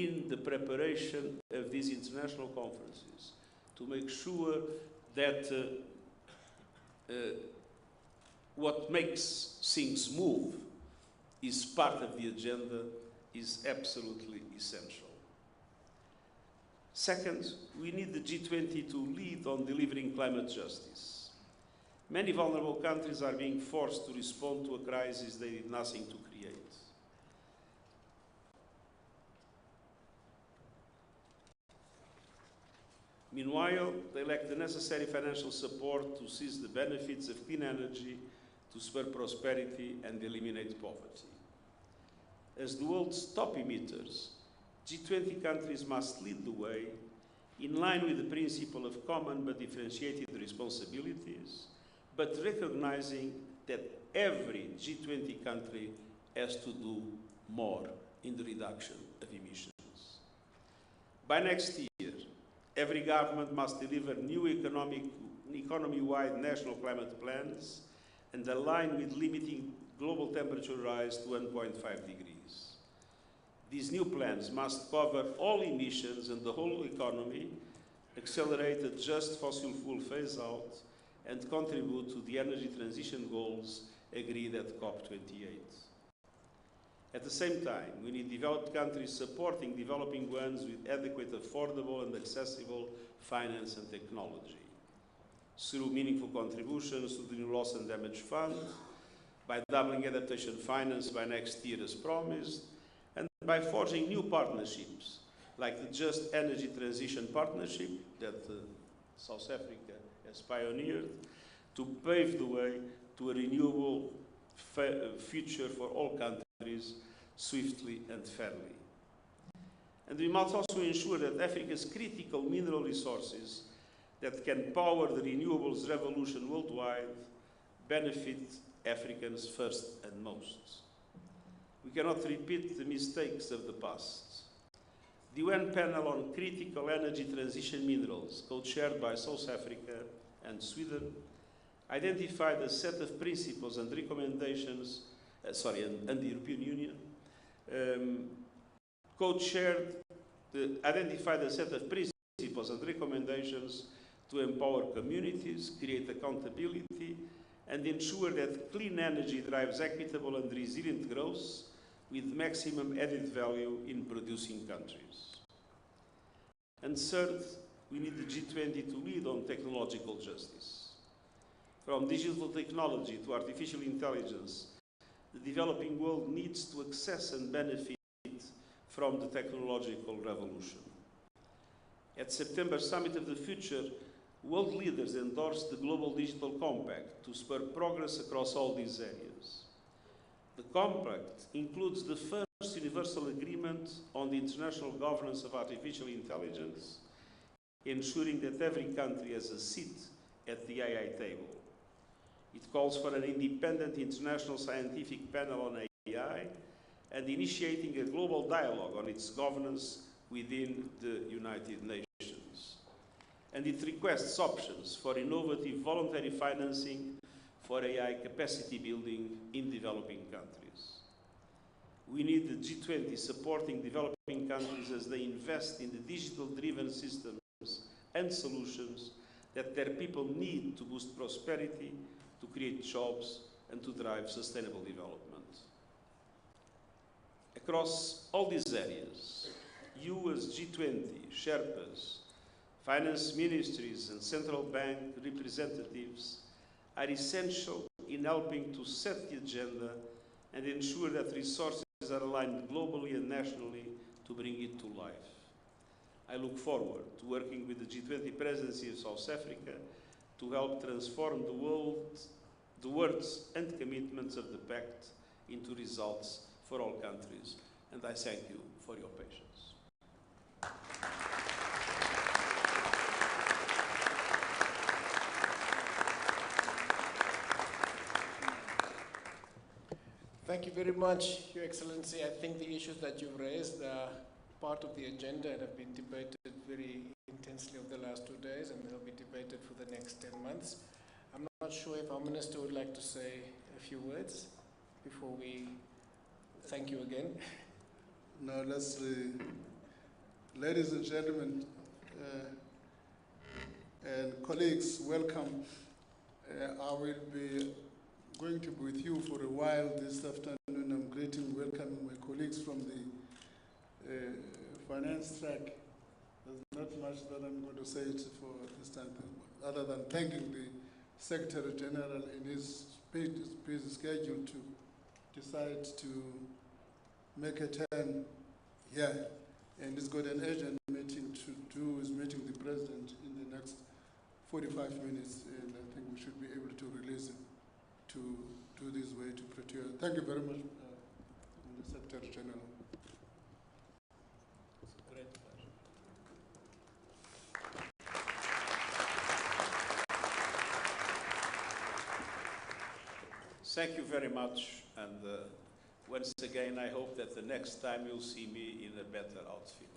in the preparation of these international conferences to make sure that what makes things move is part of the agenda is absolutely essential. Second, we need the G20 to lead on delivering climate justice. Many vulnerable countries are being forced to respond to a crisis they did nothing to create. Meanwhile, they lack the necessary financial support to seize the benefits of clean energy, to spur prosperity and eliminate poverty. As the world's top emitters, G20 countries must lead the way in line with the principle of common but differentiated responsibilities, but recognizing that every G20 country has to do more in the reduction of emissions. By next year, every government must deliver new economy-wide national climate plans and align with limiting global temperature rise to 1.5 degrees. These new plans must cover all emissions and the whole economy, accelerate a just fossil fuel phase-out, and contribute to the energy transition goals agreed at COP28. At the same time, we need developed countries supporting developing ones with adequate, affordable, and accessible finance and technology, through meaningful contributions to the New Loss and Damage Fund, by doubling adaptation finance by next year as promised, and by forging new partnerships, like the Just Energy Transition Partnership that South Africa has pioneered, to pave the way to a renewable future for all countries swiftly and fairly. And we must also ensure that Africa's critical mineral resources that can power the renewables revolution worldwide benefit Africans first and most. We cannot repeat the mistakes of the past. The UN panel on critical energy transition minerals, co-chaired by South Africa and Sweden, identified a set of principles and recommendations, and the European Union, identified a set of principles and recommendations to empower communities, create accountability, and ensure that clean energy drives equitable and resilient growth with maximum added value in producing countries. And third, we need the G20 to lead on technological justice. From digital technology to artificial intelligence, the developing world needs to access and benefit from the technological revolution. At September Summit of the Future, world leaders endorsed the Global Digital Compact to spur progress across all these areas. The Compact includes the first universal agreement on the international governance of artificial intelligence, ensuring that every country has a seat at the AI table. It calls for an independent international scientific panel on AI and initiating a global dialogue on its governance within the United Nations. And it requests options for innovative voluntary financing for AI capacity building in developing countries. We need the G20 supporting developing countries as they invest in the digital-driven systems and solutions that their people need to boost prosperity, to create jobs, and to drive sustainable development. Across all these areas, you as G20, Sherpas, finance ministries, and central bank representatives are essential in helping to set the agenda and ensure that resources are aligned globally and nationally to bring it to life. I look forward to working with the G20 presidency of South Africa to help transform the words and commitments of the Pact into results for all countries. And I thank you for your patience. Thank you very much, Your Excellency. I think the issues that you've raised are part of the agenda and have been debated very intensely over the last 2 days, and they'll be debated for the next 10 months. I'm not sure if our Minister would like to say a few words before we thank you again. No, let's Ladies and gentlemen, and colleagues, welcome. I will be going to be with you for a while this afternoon. I'm welcoming my colleagues from the finance track. There's not much that I'm going to say for this time, other than thanking the Secretary General in his busy schedule to decide to make a turn here. And he's got an urgent meeting to do, is meeting the President in the next 45 minutes, and I think we should be able to release him to do this way to Pretoria. Thank you very much, the Secretary General. It's a great pleasure. Thank you very much, and once again, I hope that the next time you'll see me in a better outfit.